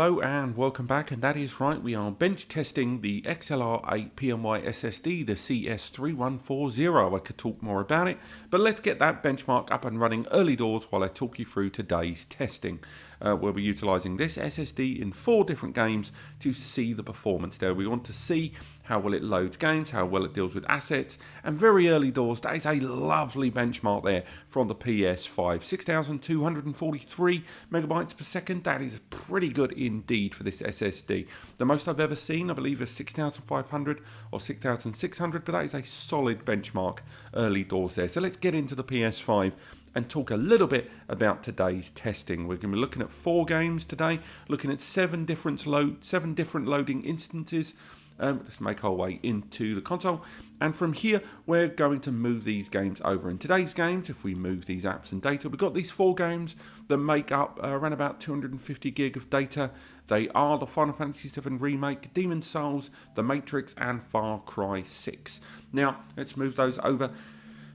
Hello and welcome back, and that is right, we are bench testing the XLR8 PNY SSD, the CS3140. I could talk more about it, but let's get that benchmark up and running early doors while I talk you through today's testing. We'll be utilising this SSD in 4 different games to see the performance there. We want to see how well it loads games, how well it deals with assets, and very early doors, that is a lovely benchmark there from the PS5. 6,243 megabytes per second, that is pretty good indeed for this SSD. The most I've ever seen, I believe, is 6,500 or 6,600, but that is a solid benchmark early doors there. So let's get into the PS5 and talk a little bit about today's testing. We're going to be looking at 4 games today, looking at 7 different loading instances. Let's make our way into the console, and from here we're going to move these games over. In today's games, if we move these apps and data, we've got these 4 games that make up around about 250 gig of data. They are the Final Fantasy VII Remake, Demon's Souls, The Matrix, and Far Cry 6. Now, let's move those over.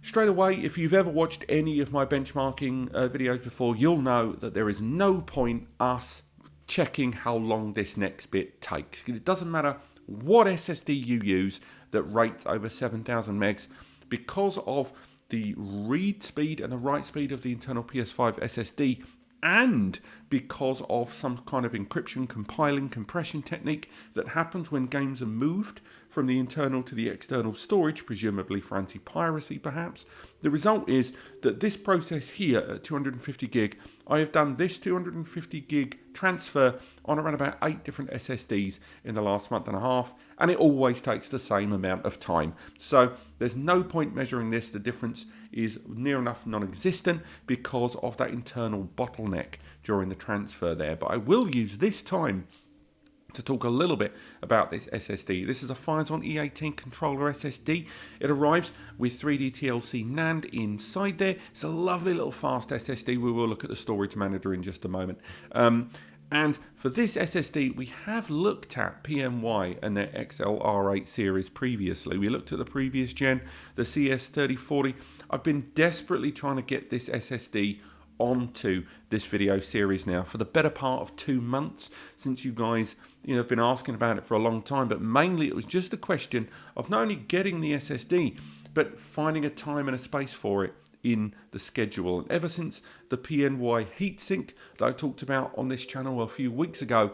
Straight away, if you've ever watched any of my benchmarking videos before, you'll know that there is no point us checking how long this next bit takes. It doesn't matter what SSD you use that rates over 7,000 megs, because of the read speed and the write speed of the internal PS5 SSD, and because of some kind of encryption, compiling, compression technique that happens when games are moved from the internal to the external storage, presumably for anti-piracy perhaps. The result is that this process here at 250 gig, I have done this 250 gig transfer on around about 8 different SSDs in the last month and a half, and it always takes the same amount of time. So there's no point measuring this. The difference is near enough non-existent because of that internal bottleneck during the transfer there. But I will use this time to talk a little bit about this SSD. This is a Phison E18 controller SSD. It arrives with 3D TLC NAND inside there. It's a lovely little fast SSD. We will look at the storage manager in just a moment. And for this SSD, we have looked at PNY and their XLR8 series previously. We looked at the previous gen, the CS3040. I've been desperately trying to get this SSD onto this video series now for the better part of 2 months, since you guys have been asking about it for a long time. But mainly it was just a question of not only getting the SSD, but finding a time and a space for it in the schedule. And ever since the PNY Heatsink that I talked about on this channel a few weeks ago,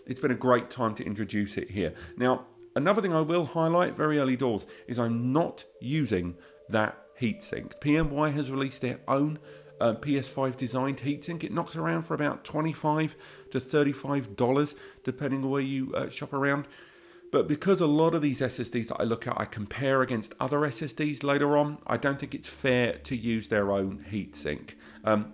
it's been a great time to introduce it here. Now, another thing I will highlight very early doors is I'm not using that heatsink. PNY has released their own PS5 designed heatsink. It knocks around for about $25 to $35 depending on where you shop around. But because a lot of these SSDs that I look at, I compare against other SSDs later on, I don't think it's fair to use their own heatsink.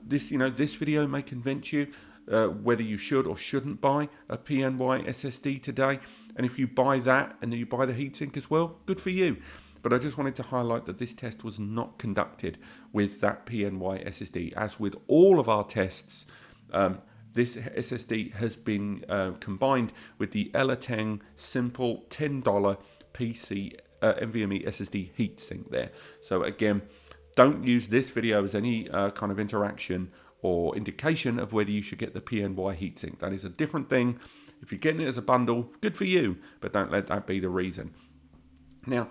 This video may convince you whether you should or shouldn't buy a PNY SSD today. And if you buy that and then you buy the heatsink as well, good for you. But I just wanted to highlight that this test was not conducted with that PNY SSD. As with all of our tests, this SSD has been combined with the Elateng simple $10 PC NVMe SSD heatsink there. So again, don't use this video as any kind of interaction or indication of whether you should get the PNY heatsink. That is a different thing. If you're getting it as a bundle, good for you, but don't let that be the reason. Now,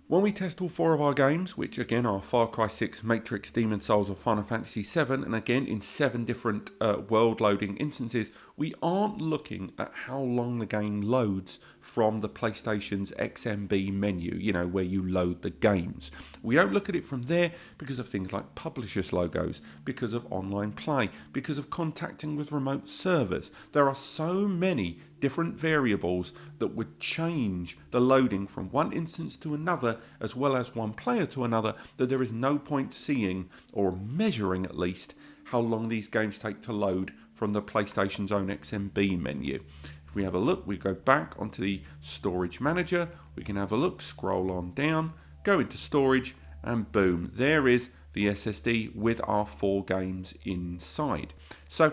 when we test all 4 of our games, which again are Far Cry 6, Matrix, Demon's Souls, or Final Fantasy VII, and again in 7 different world loading instances, we aren't looking at how long the game loads from the PlayStation's XMB menu, where you load the games. We don't look at it from there because of things like publishers' logos, because of online play, because of contacting with remote servers. There are so many different variables that would change the loading from one instance to another, as well as one player to another, that there is no point seeing, or measuring at least, how long these games take to load from the PlayStation's own XMB menu. If we have a look, we go back onto the storage manager, we can have a look, scroll on down, go into storage, and boom, there is the SSD with our 4 games inside. So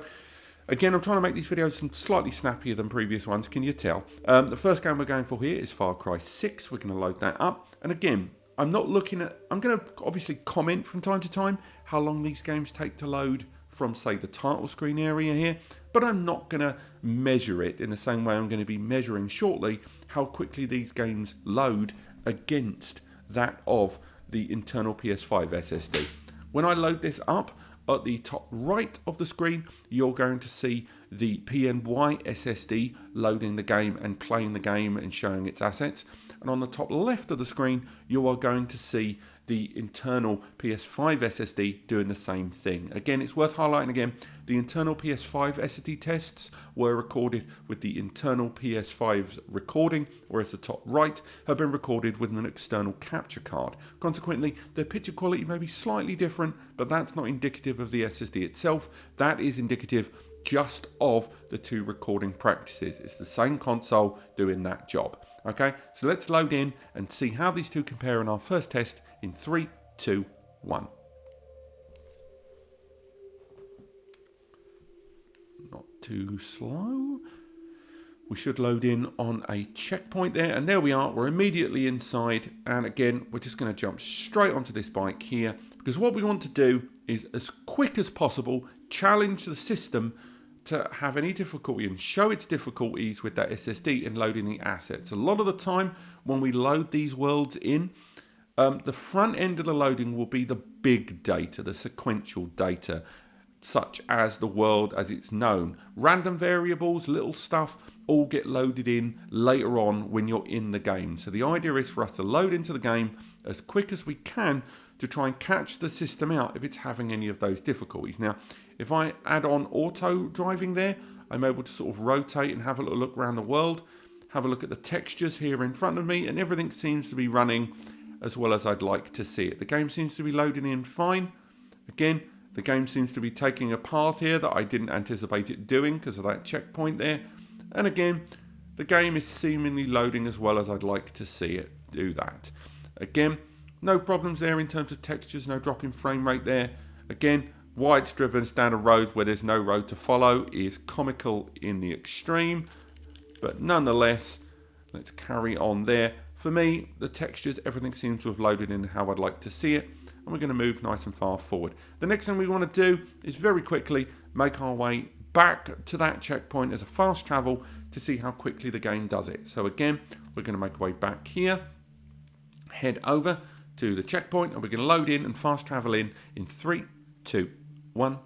again, I'm trying to make these videos slightly snappier than previous ones, can you tell? The first game we're going for here is Far Cry 6. We're going to load that up. And again, I'm going to obviously comment from time to time how long these games take to load from, say, the title screen area here, but I'm not going to measure it in the same way I'm going to be measuring shortly how quickly these games load against that of the internal PS5 SSD. When I load this up, at the top right of the screen, you're going to see the PNY SSD loading the game and playing the game and showing its assets. And on the top left of the screen, you are going to see the internal PS5 SSD doing the same thing. Again, it's worth highlighting again, the internal PS5 SSD tests were recorded with the internal PS5's recording, whereas the top right have been recorded with an external capture card. Consequently, the picture quality may be slightly different, but that's not indicative of the SSD itself. That is indicative just of the two recording practices. It's the same console doing that job. Okay, so let's load in and see how these two compare in our first test in 3, 2, 1. Not too slow. We should load in on a checkpoint there, and there we are. We're immediately inside, and again, we're just going to jump straight onto this bike here, because what we want to do is, as quick as possible, challenge the system to have any difficulty and show its difficulties with that SSD in loading the assets. A lot of the time when we load these worlds in, the front end of the loading will be the big data, the sequential data, such as the world as it's known. Random variables, little stuff, all get loaded in later on when you're in the game. So the idea is for us to load into the game as quick as we can to try and catch the system out if it's having any of those difficulties. Now, if I add on auto driving there, I'm able to sort of rotate and have a little look around the world, have a look at the textures here in front of me, and everything seems to be running as well as I'd like to see it. The game seems to be loading in fine. Again, the game seems to be taking a path here that I didn't anticipate it doing because of that checkpoint there. And again, the game is seemingly loading as well as I'd like to see it do that. Again, no problems there in terms of textures, no drop in frame rate there. Again, why it's driven down a road where there's no road to follow is comical in the extreme. But nonetheless, let's carry on there. For me, the textures, everything seems to have loaded in how I'd like to see it. And we're going to move nice and far forward. The next thing we want to do is very quickly make our way back to that checkpoint as a fast travel to see how quickly the game does it. So again, we're going to make our way back here, head over to the checkpoint, and we're going to load in and fast travel in 3, 2, 1.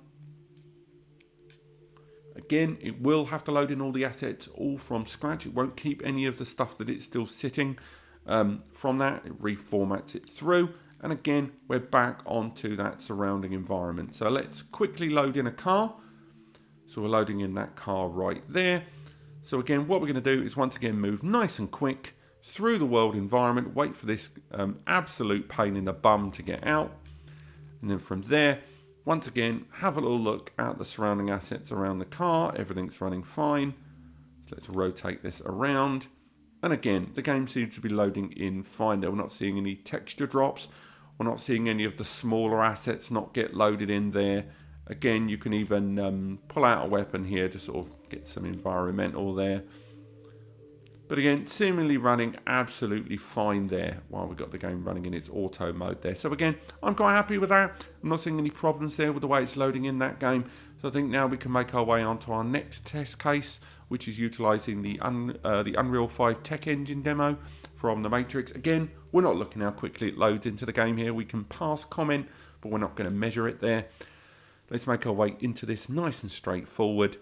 Again, it will have to load in all the assets all from scratch. It won't keep any of the stuff that it's still sitting from that. It reformats it through. And again, we're back onto that surrounding environment. So let's quickly load in a car. So we're loading in that car right there. So again, what we're going to do is once again move nice and quick through the world environment, wait for this absolute pain in the bum to get out. And then from there, once again, have a little look at the surrounding assets around the car. Everything's running fine. So let's rotate this around. And again, the game seems to be loading in fine there. We're not seeing any texture drops. We're not seeing any of the smaller assets not get loaded in there. Again, you can even pull out a weapon here to sort of get some environmental there. But again, seemingly running absolutely fine there while we've got the game running in its auto mode there. So again, I'm quite happy with that. I'm not seeing any problems there with the way it's loading in that game. So I think now we can make our way onto our next test case, which is utilising the Unreal 5 tech engine demo from the Matrix. Again, we're not looking how quickly it loads into the game here. We can pass comment, but we're not going to measure it there. Let's make our way into this nice and straightforward.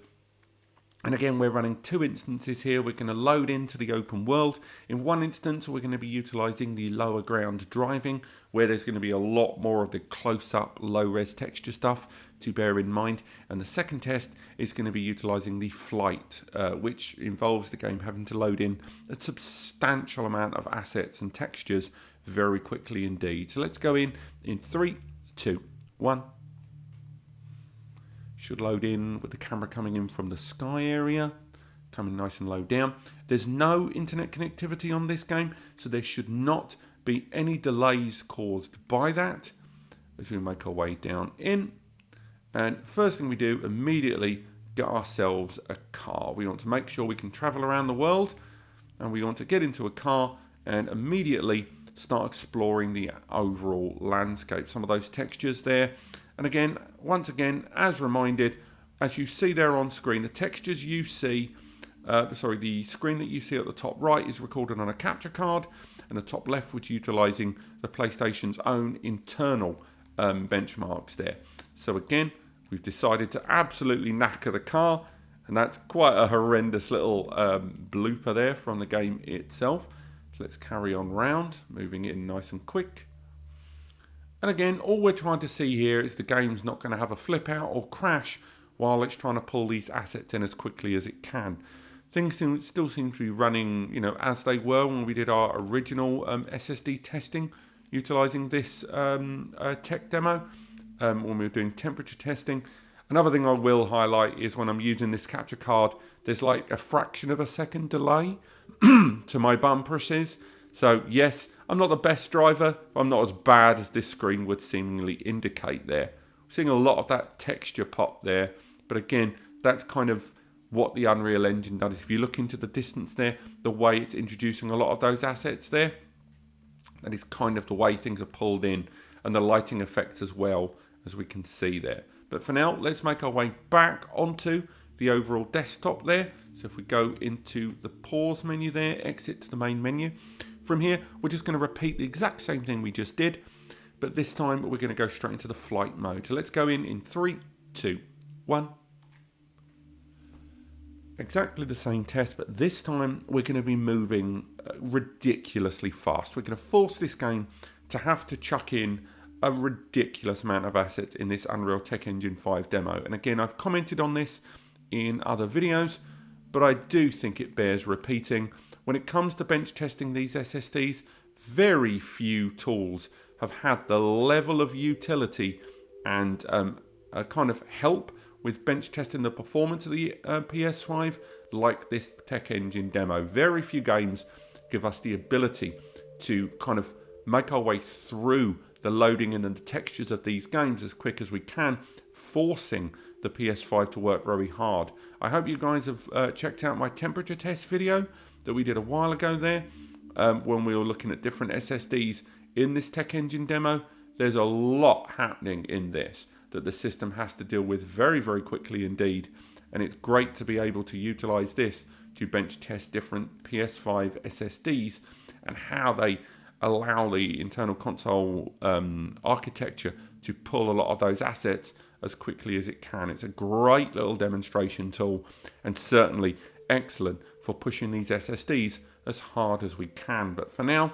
And again, we're running two instances here. We're going to load into the open world. In one instance, we're going to be utilising the lower ground driving, where there's going to be a lot more of the close-up, low-res texture stuff to bear in mind. And the second test is going to be utilising the flight, which involves the game having to load in a substantial amount of assets and textures very quickly indeed. So let's go in 3, 2, 1. Should load in with the camera coming in from the sky area, coming nice and low down. There's no internet connectivity on this game, so there should not be any delays caused by that. As we make our way down in. And first thing we do, immediately get ourselves a car. We want to make sure we can travel around the world, and we want to get into a car and immediately start exploring the overall landscape. Some of those textures there, And again, once again, as reminded, as you see there on screen, the textures you see, the screen that you see at the top right is recorded on a capture card, and the top left was utilising the PlayStation's own internal benchmarks there. So again, we've decided to absolutely knacker the car, and that's quite a horrendous little blooper there from the game itself. So let's carry on round, moving in nice and quick. And again, all we're trying to see here is the game's not going to have a flip out or crash while it's trying to pull these assets in as quickly as it can. Things still seem to be running, as they were when we did our original SSD testing, utilising this tech demo when we were doing temperature testing. Another thing I will highlight is when I'm using this capture card, there's like a fraction of a second delay to my button pushes. So yes, I'm not the best driver, but I'm not as bad as this screen would seemingly indicate there. We're seeing a lot of that texture pop there, but again, that's kind of what the Unreal Engine does. If you look into the distance there, the way it's introducing a lot of those assets there, that is kind of the way things are pulled in, and the lighting effects as well, as we can see there. But for now, let's make our way back onto the overall desktop there. So if we go into the pause menu there, exit to the main menu. From here, we're just going to repeat the exact same thing we just did, but this time we're going to go straight into the flight mode. So let's go in 3, 2, 1. Exactly the same test, but this time we're going to be moving ridiculously fast. We're going to force this game to have to chuck in a ridiculous amount of assets in this Unreal Tech Engine 5 demo. And again, I've commented on this in other videos, but I do think it bears repeating. When it comes to bench testing these SSDs, very few tools have had the level of utility and a kind of help with bench testing the performance of the PS5 like this Tech Engine demo. Very few games give us the ability to kind of make our way through the loading and the textures of these games as quick as we can, forcing the PS5 to work very hard. I hope you guys have checked out my temperature test video that we did a while ago there, when we were looking at different SSDs in this Tech Engine demo. There's a lot happening in this that the system has to deal with very, very quickly indeed. And it's great to be able to utilize this to bench test different PS5 SSDs and how they allow the internal console architecture to pull a lot of those assets as quickly as it can. It's a great little demonstration tool, and certainly excellent for pushing these SSDs as hard as we can. But for now,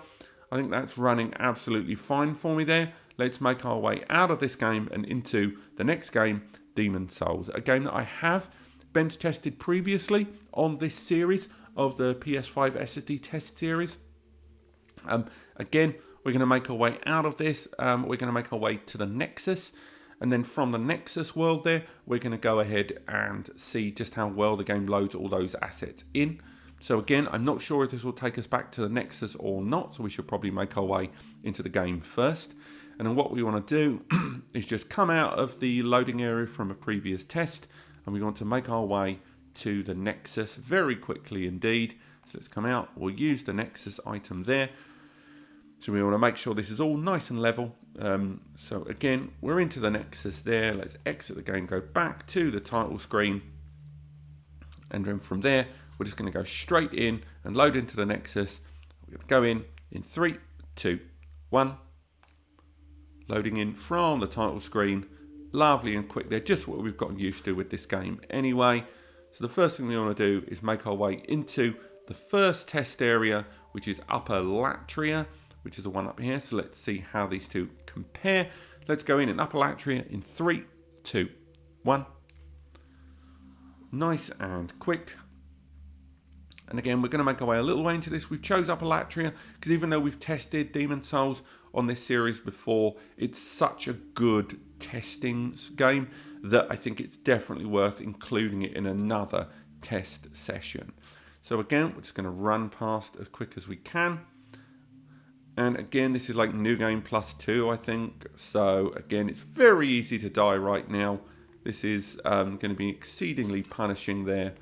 I think that's running absolutely fine for me there. Let's make our way out of this game and into the next game, Demon's Souls, a game that I have bench tested previously on this series of the PS5 SSD test series. Again, we're going to make our way out of this. We're going to make our way to the Nexus. And then from the Nexus world there, we're going to go ahead and see just how well the game loads all those assets in. So again, I'm not sure if this will take us back to the Nexus or not. So we should probably make our way into the game first. And then what we want to do is just come out of the loading area from a previous test. And we want to make our way to the Nexus very quickly indeed. So let's come out. We'll use the Nexus item there. So we want to make sure this is all nice and level. So again, we're into the Nexus there. Let's exit the game, go back to the title screen. And then from there, we're just going to go straight in and load into the Nexus. We're going to go in 3, 2, 1. Loading in from the title screen. Lovely and quick there, just what we've gotten used to with this game anyway. So the first thing we want to do is make our way into the first test area, which is Upper Latria, which is the one up here. So let's see how these two compare. Let's go in Upper Latria in 3, 2, 1. Nice and quick. And again, we're going to make our way a little way into this. We've chose Upper Latria because even though we've tested Demon's Souls on this series before, it's such a good testing game that I think it's definitely worth including it in another test session. So again, we're just going to run past as quick as we can. And again, this is like New Game Plus 2, I think. So again, it's very easy to die right now. This is going to be exceedingly punishing there.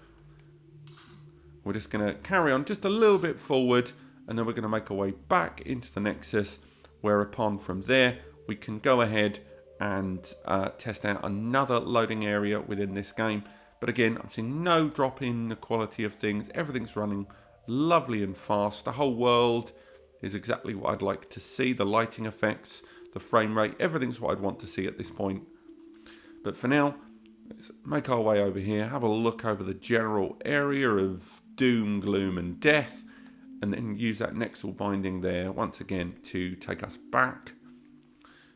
We're just going to carry on just a little bit forward, and then we're going to make our way back into the Nexus, whereupon from there we can go ahead and test out another loading area within this game. But again, I'm seeing no drop in the quality of things. Everything's running lovely and fast. The whole world is exactly what I'd like to see. The lighting effects, the frame rate, everything's what I'd want to see at this point. But for now, let's make our way over here, have a look over the general area of doom, gloom and death, and then use that Nexel binding there once again to take us back.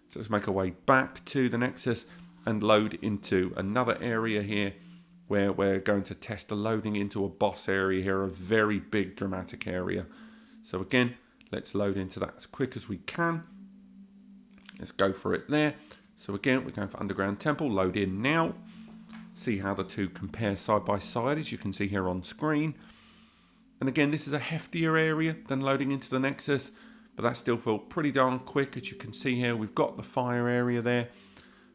So let's make our way back to the Nexus and load into another area here where we're going to test the loading into a boss area here, a very big dramatic area. So again, let's load into that as quick as we can. Let's go for it there. So again, we're going for Underground Temple, load in now. See how the two compare side by side, as you can see here on screen. And again, this is a heftier area than loading into the Nexus, but that still feels pretty darn quick. As you can see here, we've got the fire area there.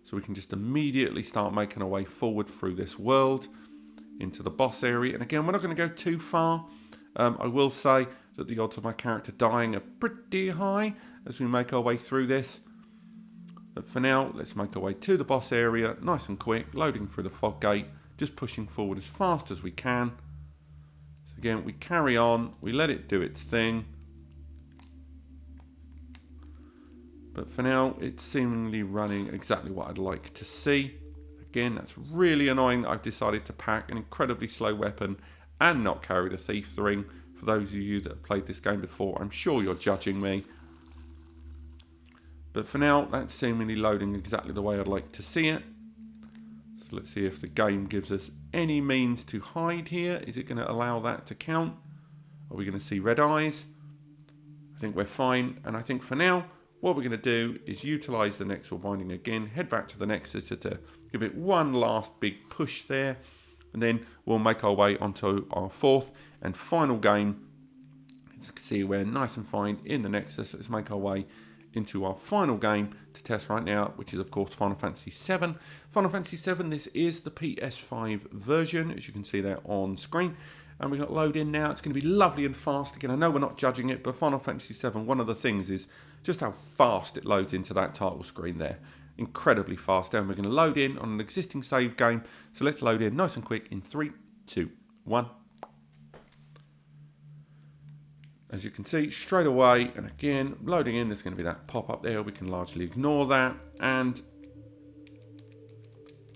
So we can just immediately start making our way forward through this world into the boss area. And again, we're not going to go too far. I will say that the odds of my character dying are pretty high as we make our way through this. But for now, let's make our way to the boss area, nice and quick, loading through the fog gate, just pushing forward as fast as we can. So again, we carry on, we let it do its thing. But for now, it's seemingly running exactly what I'd like to see. Again, that's really annoying that I've decided to pack an incredibly slow weapon and not carry the Thief's Ring. For those of you that have played this game before, I'm sure you're judging me. But for now, that's seemingly loading exactly the way I'd like to see it. So let's see if the game gives us any means to hide here. Is it going to allow that to count? Are we going to see red eyes? I think we're fine. And I think for now, what we're going to do is utilize the Nexel binding again, head back to the Nexus to give it one last big push there, and then we'll make our way onto our fourth and final game. As you can see, we're nice and fine in the Nexus. Let's make our way into our final game to test right now, which is of course Final Fantasy VII. Final Fantasy VII, this is the PS5 version, as you can see there on screen. And we're going to load in now. It's going to be lovely and fast. Again, I know we're not judging it, but Final Fantasy VII, one of the things is just how fast it loads into that title screen there. Incredibly fast. And we're going to load in on an existing save game. So let's load in nice and quick in 3, 2, 1. As you can see, straight away, and again, loading in, there's going to be that pop-up there. We can largely ignore that. And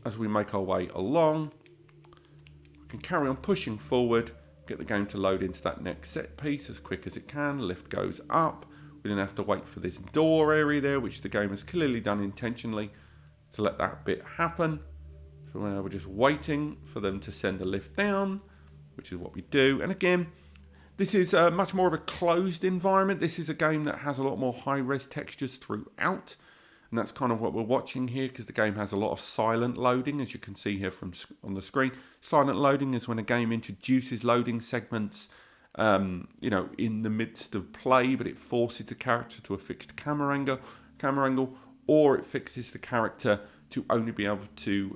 as we make our way along, can carry on pushing forward, get the game to load into that next set piece as quick as it can. Lift goes up. We then have to wait for this door area there, which the game has clearly done intentionally to let that bit happen. So now we're just waiting for them to send the lift down, which is what we do. And again, this is much more of a closed environment. This is a game that has a lot more high-res textures throughout. And that's kind of what we're watching here, because the game has a lot of silent loading, as you can see here from on the screen. Silent loading is when a game introduces loading segments, in the midst of play, but it forces the character to a fixed camera angle, or it fixes the character to only be able to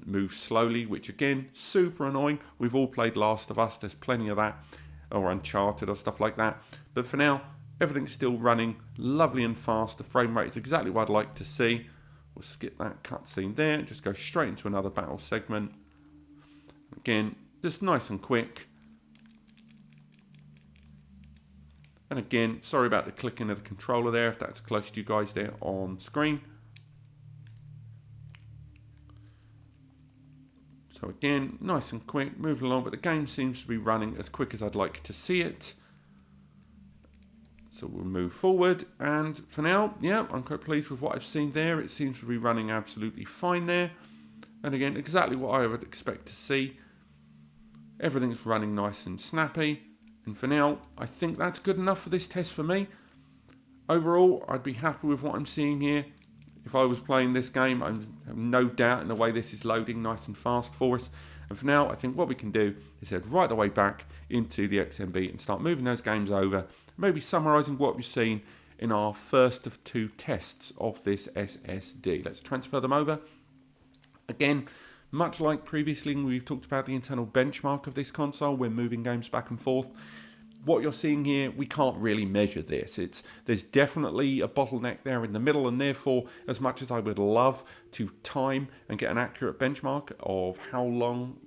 move slowly, which again, super annoying. We've all played Last of Us. There's plenty of that, or Uncharted or stuff like that. But for now, everything's still running lovely and fast. The frame rate is exactly what I'd like to see. We'll skip that cutscene there and just go straight into another battle segment. Again, just nice and quick. And again, sorry about the clicking of the controller there, if that's close to you guys there on screen. So again, nice and quick, moving along, but the game seems to be running as quick as I'd like to see it. So we'll move forward, and for now, yeah, I'm quite pleased with what I've seen there. It seems to be running absolutely fine there. And again, exactly what I would expect to see. Everything's running nice and snappy. And for now, I think that's good enough for this test for me. Overall, I'd be happy with what I'm seeing here. If I was playing this game, I have no doubt in the way this is loading nice and fast for us. And for now, I think what we can do is head right the way back into the XMB and start moving those games over. Maybe summarising what we've seen in our first of 2 tests of this SSD. Let's transfer them over. Again, much like previously, we've talked about the internal benchmark of this console. We're moving games back and forth. what you're seeing here, we can't really measure this. There's definitely a bottleneck there in the middle, and therefore, as much as I would love to time and get an accurate benchmark of how long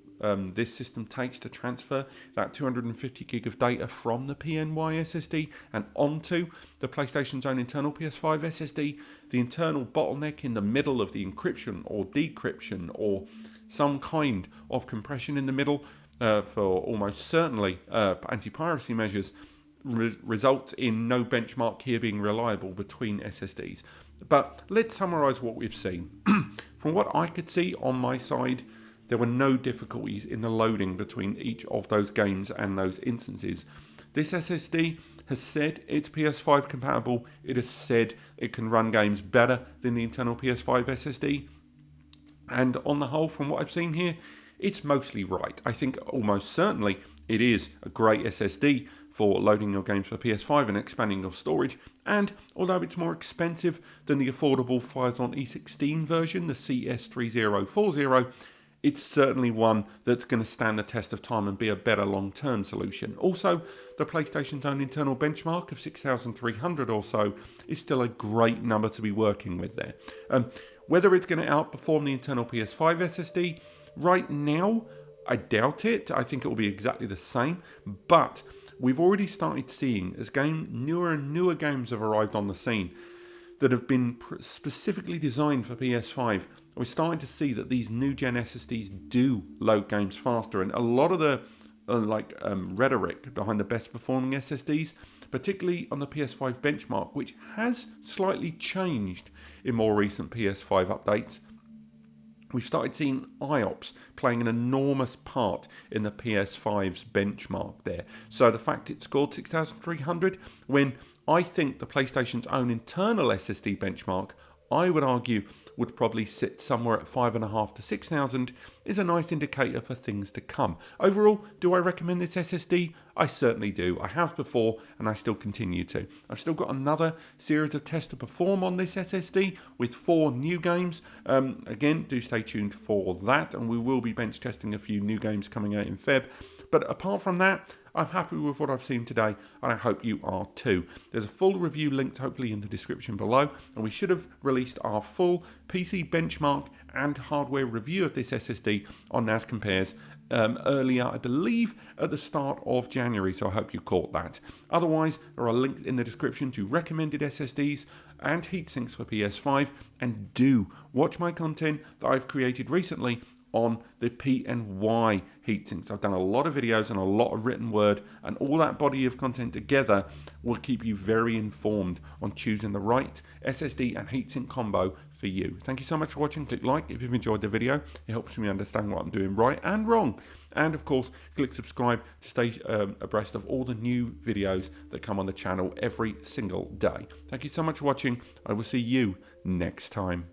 this system takes to transfer that 250 gig of data from the PNY SSD and onto the PlayStation's own internal PS5 SSD, the internal bottleneck in the middle of the encryption or decryption or some kind of compression in the middle for almost certainly anti-piracy measures results in no benchmark here being reliable between SSDs. But let's summarize what we've seen. From what I could see on my side, there were no difficulties in the loading between each of those games and those instances. This SSD has said it's PS5 compatible. It has said it can run games better than the internal PS5 SSD. And on the whole, from what I've seen here, it's mostly right. I think almost certainly it is a great SSD for loading your games for PS5 and expanding your storage. And although it's more expensive than the affordable Phison E16 version, the CS3040, it's certainly one that's going to stand the test of time and be a better long-term solution. Also, the PlayStation's own internal benchmark of 6,300 or so is still a great number to be working with there. Whether it's going to outperform the internal PS5 SSD, right now, I doubt it. I think it will be exactly the same. But we've already started seeing, as newer and newer games have arrived on the scene that have been specifically designed for PS5, we're starting to see that these new gen SSDs do load games faster, and a lot of the rhetoric behind the best performing SSDs, particularly on the PS5 benchmark, which has slightly changed in more recent PS5 updates, we've started seeing IOPS playing an enormous part in the PS5's benchmark there. So the fact it scored 6,300 when I think the PlayStation's own internal SSD benchmark, I would argue, would probably sit somewhere at 5,500 to 6,000 is a nice indicator for things to come. Overall, do I recommend this SSD? I certainly do. I have before and I still continue to. I've still got another series of tests to perform on this SSD with 4 new games. Again, do stay tuned for that, and we will be bench testing a few new games coming out in Feb. But apart from that, I'm happy with what I've seen today, and I hope you are too. There's a full review linked hopefully in the description below, and we should have released our full PC benchmark and hardware review of this SSD on NAS Compares earlier, I believe, at the start of January, so I hope you caught that. Otherwise, there are links in the description to recommended SSDs and heatsinks for PS5, and do watch my content that I've created recently on the PNY heatsinks. I've done a lot of videos and a lot of written word, and all that body of content together will keep you very informed on choosing the right SSD and heatsink combo for you. Thank you so much for watching. Click like if you've enjoyed the video. It helps me understand what I'm doing right and wrong. And of course, click subscribe to stay abreast of all the new videos that come on the channel every single day. Thank you so much for watching. I will see you next time.